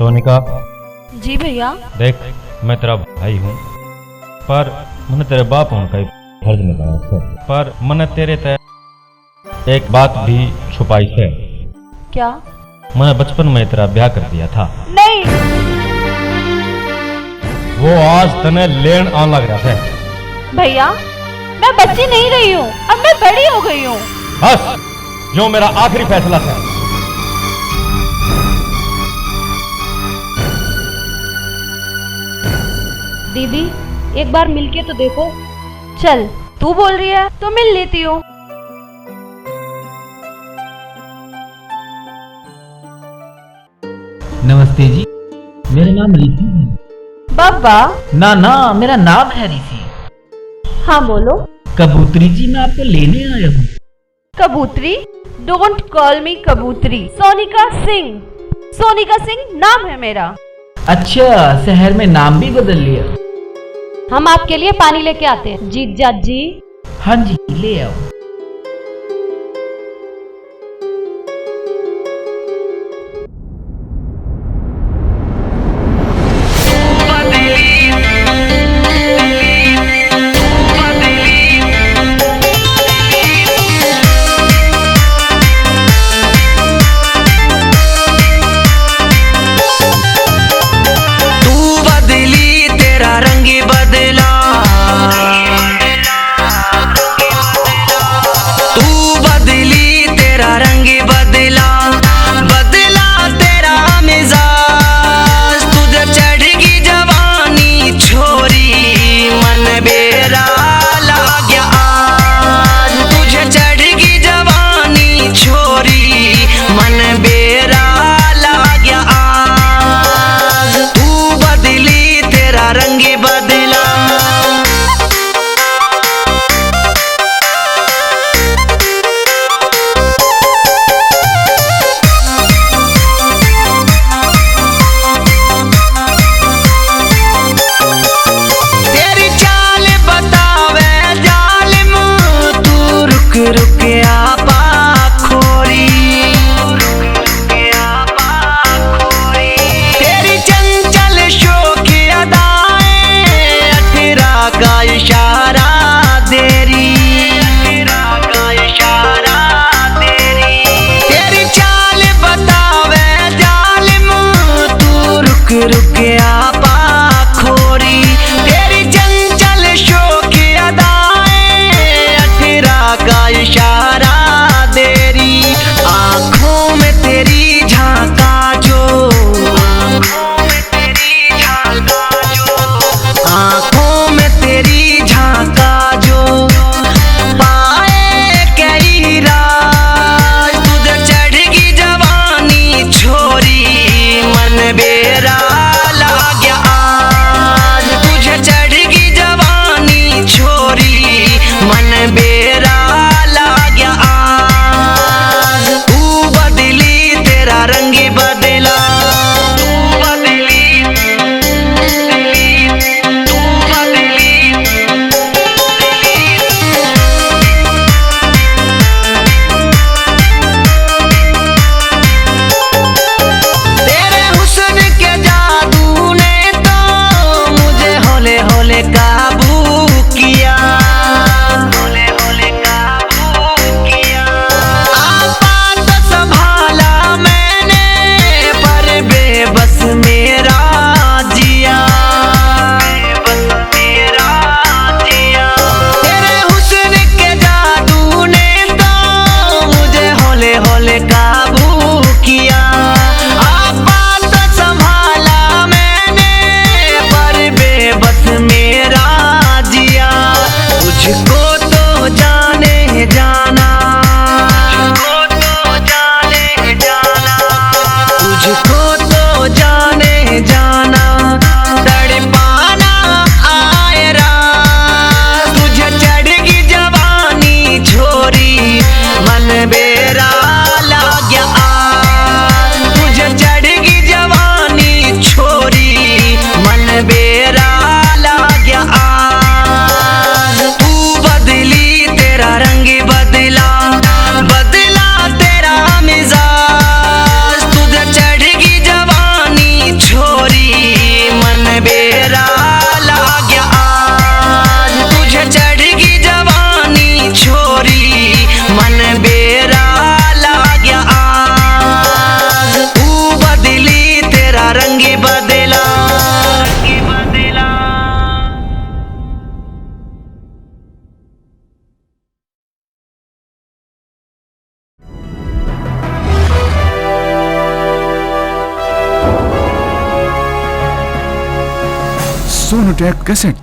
सोनिका। जी भैया। देख, मैं तेरा भाई हूँ, पर मैंने तेरे बाप होने का ही फर्ज निभाया है, पर मैंने तेरे ते एक बात भी छुपाई है। क्या? मैंने बचपन में तेरा ब्याह कर दिया था। नहीं। वो आज तने लेन आन लग रहा है। भैया, मैं बच्ची नहीं रही हूँ, अब मैं बड़ी हो गई हूँ। बस, जो मेरा आखिरी फैसला है। दीदी, एक बार मिलके तो देखो। चल, तू बोल रही है तो मिल लेती हूँ। नमस्ते जी, मेरा नाम ऋषि है। बाबा। ना, मेरा नाम है ऋषि। हाँ बोलो। कबूतरी जी, मैं आपको लेने आया हूँ। कबूतरी? डोंट कॉल मी कबूतरी। सोनिका सिंह। सोनिका सिंह नाम है मेरा। अच्छा, शहर में नाम भी बदल लिया। हम आपके लिए पानी लेके आते हैं जीजा जी। हाँ जी, ले आओ। का इशारा सोनोटेप कैसेट।